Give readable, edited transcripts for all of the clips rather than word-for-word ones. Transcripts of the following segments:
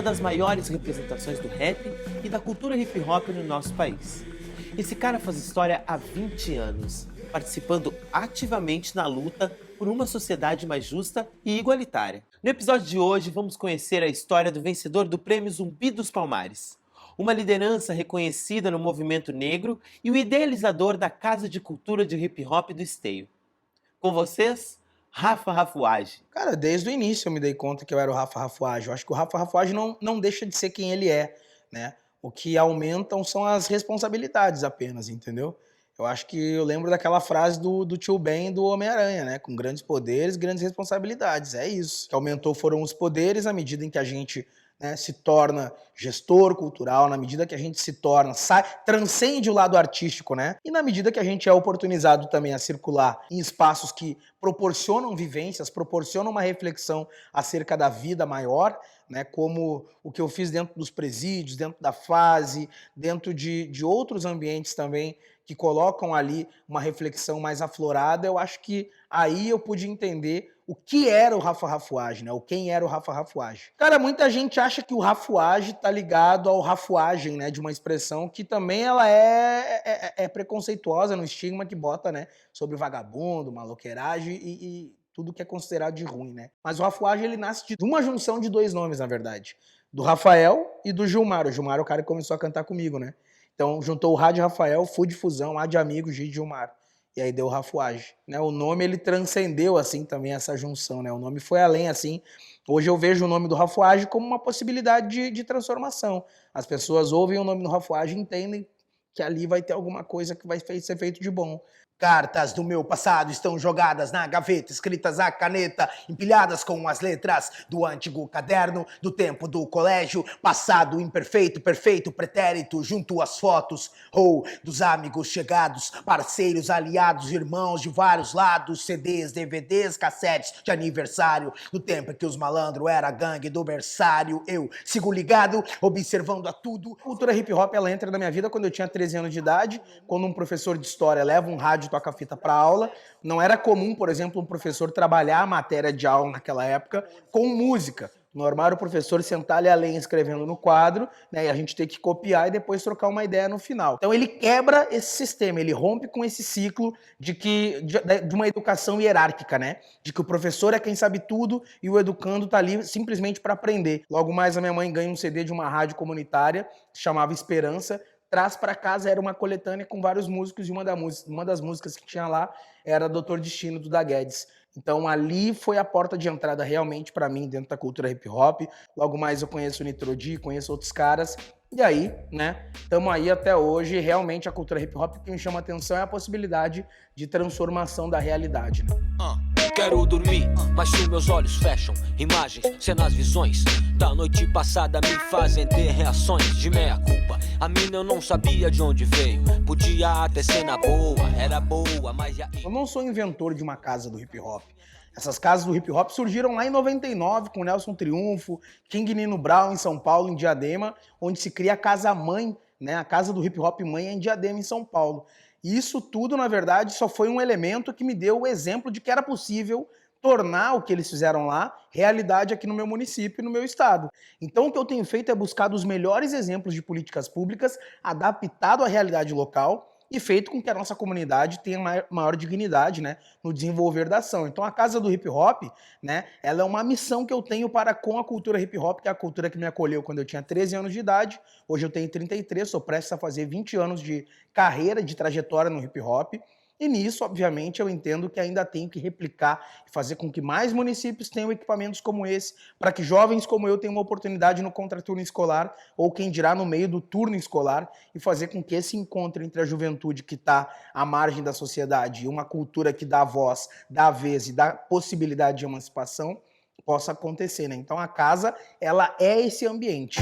das maiores representações do rap e da cultura hip hop no nosso país. Esse cara faz história há 20 anos, participando ativamente na luta por uma sociedade mais justa e igualitária. No episódio de hoje, vamos conhecer a história do vencedor do Prêmio Zumbi dos Palmares, uma liderança reconhecida no movimento negro e o idealizador da Casa de Cultura de Hip Hop do Esteio. Com vocês, Rafa Rafuage. Cara, desde o início eu me dei conta que eu era o Rafa Rafuage. Eu acho que o Rafa Rafuage não deixa de ser quem ele é, né? O que aumentam são as responsabilidades apenas, entendeu? Eu acho que eu lembro daquela frase do Tio Ben do Homem-Aranha, né? Com grandes poderes, grandes responsabilidades. É isso. O que aumentou foram os poderes à medida em que a gente, né, se torna gestor cultural, na medida que a gente se torna, transcende o lado artístico, né? E na medida que a gente é oportunizado também a circular em espaços que proporcionam vivências, proporcionam uma reflexão acerca da vida maior, né? Como o que eu fiz dentro dos presídios, dentro da fase, dentro de outros ambientes também que colocam ali uma reflexão mais aflorada. Eu acho que aí eu pude entender o que era o Rafa Rafuage, né? Ou quem era o Rafa Rafuage. Cara, muita gente acha que o Rafuage tá ligado ao rafuagem, né? De uma expressão que também ela é preconceituosa no estigma que bota, né? Sobre vagabundo, maloqueiragem e tudo que é considerado de ruim, né? Mas o Rafuage, ele nasce de uma junção de dois nomes, na verdade. Do Rafael e do Gilmar. O Gilmar é o cara que começou a cantar comigo, né? Então juntou o Rá de Rafael, Fu de Fusão, A de Amigo, G de Gilmar. E aí deu o Rafuage, né? O nome, ele transcendeu, assim, também essa junção, né? O nome foi além, assim. Hoje eu vejo o nome do Rafuage como uma possibilidade de transformação. As pessoas ouvem o nome do Rafuage e entendem que ali vai ter alguma coisa que vai ser feito de bom. Cartas do meu passado estão jogadas na gaveta, escritas à caneta, empilhadas com as letras do antigo caderno, do tempo do colégio, passado imperfeito, perfeito, pretérito, junto às fotos, ou dos amigos chegados, parceiros, aliados, irmãos de vários lados, CDs, DVDs, cassetes de aniversário, do tempo em que os malandros era a gangue do berçário. Eu sigo ligado, observando a tudo. A cultura hip hop, ela entra na minha vida quando eu tinha 13 anos de idade, quando um professor de história leva um rádio toca-fita para aula. Não era comum, por exemplo, um professor trabalhar a matéria de aula naquela época com música. Normal era o professor sentar ali além escrevendo no quadro, né, e a gente ter que copiar e depois trocar uma ideia no final. Então ele quebra esse sistema, ele rompe com esse ciclo de uma educação hierárquica, né? De que o professor é quem sabe tudo e o educando tá ali simplesmente para aprender. Logo mais a minha mãe ganha um CD de uma rádio comunitária, que chamava Esperança. Traz para casa era uma coletânea com vários músicos e uma das músicas que tinha lá era Doutor Destino, do Da Guedes. Então ali foi a porta de entrada realmente para mim dentro da cultura hip hop. Logo mais eu conheço o Nitro D, conheço outros caras. E aí, né, estamos aí até hoje. Realmente a cultura hip hop, que me chama a atenção é a possibilidade de transformação da realidade, né? Quero dormir, mas se meus olhos fecham, imagens, cenas, visões da noite passada me fazem ter reações de meia-culpa. A mina eu não sabia de onde veio, podia até ser na boa, era boa, mas... Eu não sou inventor de uma casa do hip hop. Essas casas do hip hop surgiram lá em 99, com Nelson Triunfo, King Nino Brown em São Paulo, em Diadema, onde se cria a casa-mãe, né? A casa do hip hop mãe é em Diadema, em São Paulo. E isso tudo, na verdade, só foi um elemento que me deu o exemplo de que era possível tornar o que eles fizeram lá realidade aqui no meu município e no meu estado. Então o que eu tenho feito é buscar os melhores exemplos de políticas públicas adaptado à realidade local e feito com que a nossa comunidade tenha maior dignidade, né, no desenvolver da ação. Então a Casa do Hip Hop, né, ela é uma missão que eu tenho para com a cultura hip hop, que é a cultura que me acolheu quando eu tinha 13 anos de idade. Hoje eu tenho 33, sou prestes a fazer 20 anos de carreira, de trajetória no hip hop. E nisso, obviamente, eu entendo que ainda tenho que replicar e fazer com que mais municípios tenham equipamentos como esse, para que jovens como eu tenham uma oportunidade no contraturno escolar, ou quem dirá no meio do turno escolar, e fazer com que esse encontro entre a juventude que está à margem da sociedade e uma cultura que dá voz, dá vez e dá possibilidade de emancipação possa acontecer, né? Então a casa, ela é esse ambiente.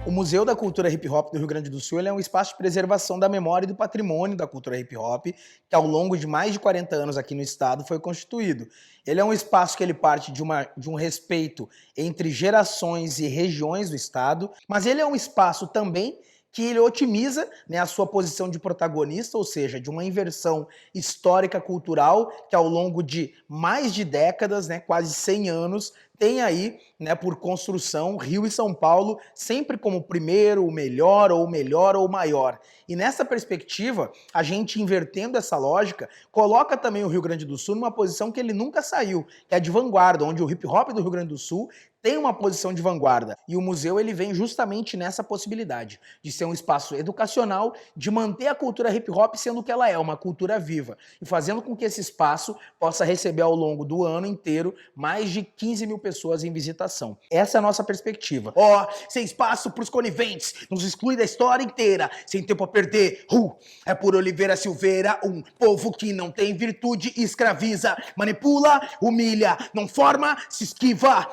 O Museu da Cultura Hip Hop do Rio Grande do Sul ele é um espaço de preservação da memória e do patrimônio da cultura hip hop, que ao longo de mais de 40 anos aqui no estado foi constituído. Ele é um espaço que ele parte de um respeito entre gerações e regiões do estado, mas ele é um espaço também que ele otimiza, né, a sua posição de protagonista, ou seja, de uma inversão histórica cultural que ao longo de mais de décadas, né, quase 100 anos, tem aí, né, por construção, Rio e São Paulo sempre como o primeiro, o melhor ou o maior. E nessa perspectiva, a gente invertendo essa lógica, coloca também o Rio Grande do Sul numa posição que ele nunca saiu, que é de vanguarda, onde o hip hop do Rio Grande do Sul tem uma posição de vanguarda. E o museu ele vem justamente nessa possibilidade de ser um espaço educacional, de manter a cultura hip hop sendo o que ela é, uma cultura viva, e fazendo com que esse espaço possa receber ao longo do ano inteiro mais de 15 mil pessoas em visitação. Essa é a nossa perspectiva. Sem espaço pros coniventes, nos exclui da história inteira, sem tempo a perder. É por Oliveira Silveira, um povo que não tem virtude, escraviza, manipula, humilha, não forma, se esquiva.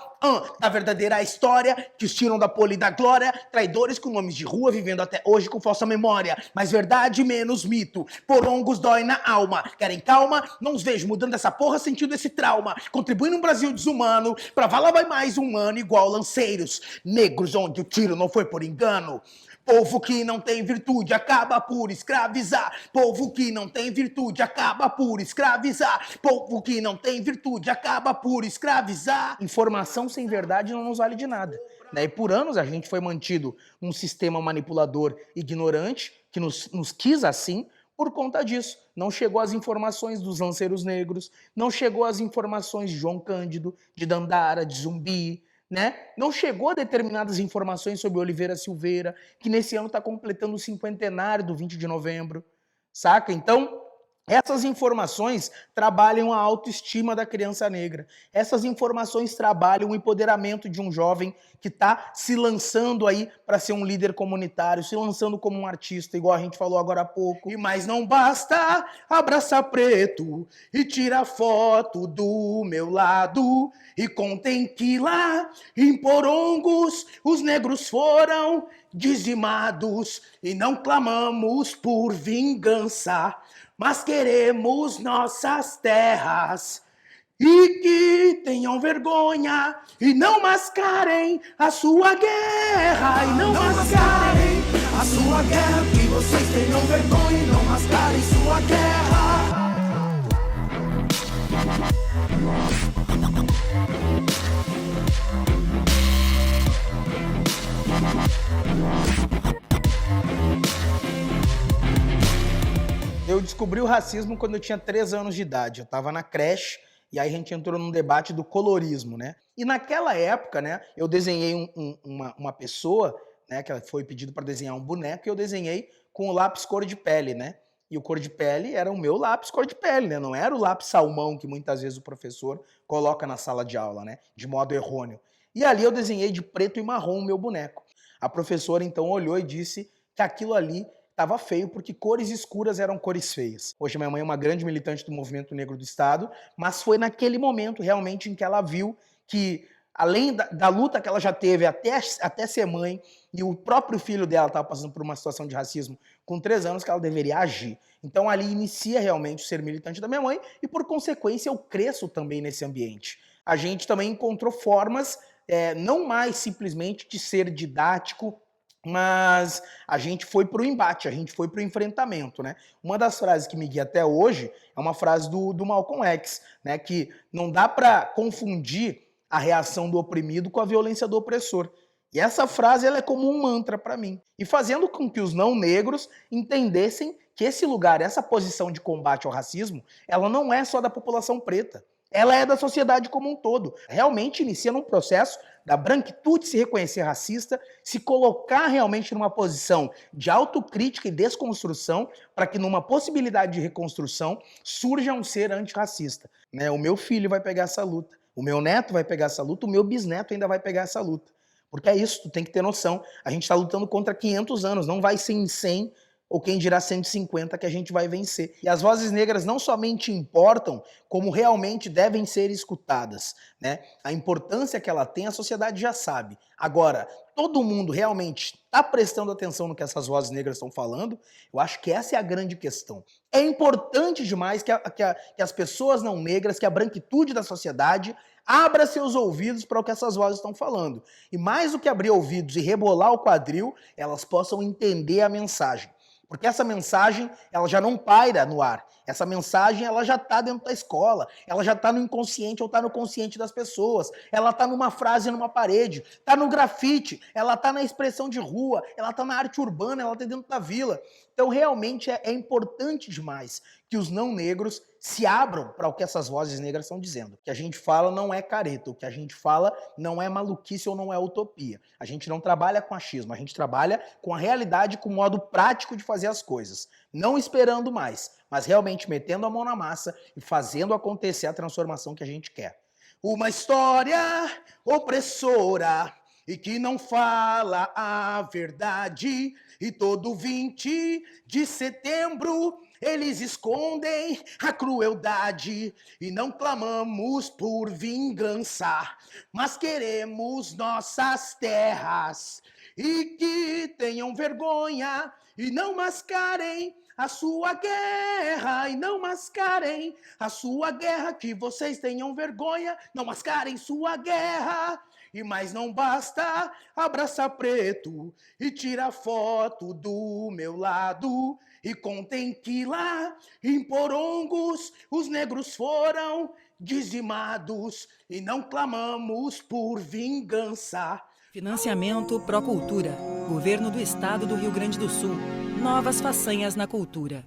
A verdadeira história que os tiram da pole e da glória, traidores com nomes de rua vivendo até hoje com falsa memória, mais verdade menos mito, porongos dói na alma, querem calma, não os vejo mudando essa porra sentindo esse trauma, contribuindo um Brasil desumano, pra vala vai mais humano igual lanceiros, negros onde o tiro não foi por engano. Povo que não tem virtude acaba por escravizar. Povo que não tem virtude acaba por escravizar. Povo que não tem virtude acaba por escravizar. Informação sem verdade não nos vale de nada. E por anos a gente foi mantido num sistema manipulador ignorante, que nos quis assim, por conta disso. Não chegou as informações dos lanceiros negros, não chegou as informações de João Cândido, de Dandara, de Zumbi, né? Não chegou a determinadas informações sobre Oliveira Silveira, que nesse ano está completando o cinquentenário do 20 de novembro, saca? Então, essas informações trabalham a autoestima da criança negra. Essas informações trabalham o empoderamento de um jovem que está se lançando aí para ser um líder comunitário, se lançando como um artista, igual a gente falou agora há pouco. E mais não basta abraçar preto e tirar foto do meu lado. E contem que lá em Porongos os negros foram dizimados e não clamamos por vingança, mas queremos nossas terras. E que tenham vergonha e não mascarem a sua guerra. E não mascarem a sua guerra. Que vocês tenham vergonha e não mascarem sua guerra. Eu descobri o racismo quando eu tinha 3 anos de idade. Eu estava na creche e aí a gente entrou num debate do colorismo, né? E naquela época, né, eu desenhei uma pessoa, né, que foi pedido para desenhar um boneco, e eu desenhei com o lápis cor de pele, né? E o cor de pele era o meu lápis cor de pele, né? Não era o lápis salmão que muitas vezes o professor coloca na sala de aula, né? De modo errôneo. E ali eu desenhei de preto e marrom o meu boneco. A professora então olhou e disse que aquilo ali estava feio porque cores escuras eram cores feias. Hoje minha mãe é uma grande militante do movimento negro do Estado, mas foi naquele momento realmente em que ela viu que, além da luta que ela já teve até ser mãe, e o próprio filho dela estava passando por uma situação de racismo com 3 anos, que ela deveria agir. Então ali inicia realmente o ser militante da minha mãe e, por consequência, eu cresço também nesse ambiente. A gente também encontrou formas, não mais simplesmente de ser didático, mas a gente foi para o embate, a gente foi para o enfrentamento, né? Uma das frases que me guia até hoje é uma frase do Malcolm X, né? Que não dá para confundir a reação do oprimido com a violência do opressor. E essa frase ela é como um mantra para mim. E fazendo com que os não negros entendessem que esse lugar, essa posição de combate ao racismo, ela não é só da população preta. Ela é da sociedade como um todo. Realmente inicia num processo da branquitude se reconhecer racista, se colocar realmente numa posição de autocrítica e desconstrução para que numa possibilidade de reconstrução surja um ser antirracista. Né? O meu filho vai pegar essa luta, o meu neto vai pegar essa luta, o meu bisneto ainda vai pegar essa luta. Porque é isso, tu tem que ter noção. A gente está lutando contra 500 anos, não vai ser em 100 ou quem dirá 150 que a gente vai vencer. E as vozes negras não somente importam, como realmente devem ser escutadas, né? A importância que ela tem, a sociedade já sabe. Agora, todo mundo realmente está prestando atenção no que essas vozes negras estão falando? Eu acho que essa é a grande questão. É importante demais que as pessoas não negras, que a branquitude da sociedade Abra seus ouvidos para o que essas vozes estão falando. E mais do que abrir ouvidos e rebolar o quadril, elas possam entender a mensagem. Porque essa mensagem, ela já não paira no ar. Essa mensagem, ela já está dentro da escola. Ela já está no inconsciente ou está no consciente das pessoas. Ela está numa frase numa parede. Está no grafite. Ela está na expressão de rua. Ela está na arte urbana. Ela está dentro da vila. Então, realmente, é importante demais que os não negros se abram para o que essas vozes negras estão dizendo. O que a gente fala não é careta. O que a gente fala não é maluquice ou não é utopia. A gente não trabalha com achismo. A gente trabalha com a realidade, com o modo prático de fazer as coisas. Não esperando mais, mas realmente metendo a mão na massa e fazendo acontecer a transformação que a gente quer. Uma história opressora e que não fala a verdade. E todo 20 de setembro eles escondem a crueldade. E não clamamos por vingança, mas queremos nossas terras. E que tenham vergonha e não mascarem a sua guerra. E não mascarem a sua guerra. Que vocês tenham vergonha, não mascarem sua guerra. E mais não basta abraçar preto e tirar foto do meu lado. E contem que lá em Porongos os negros foram dizimados. E não clamamos por vingança. Financiamento Procultura. Governo do Estado do Rio Grande do Sul. Novas façanhas na cultura.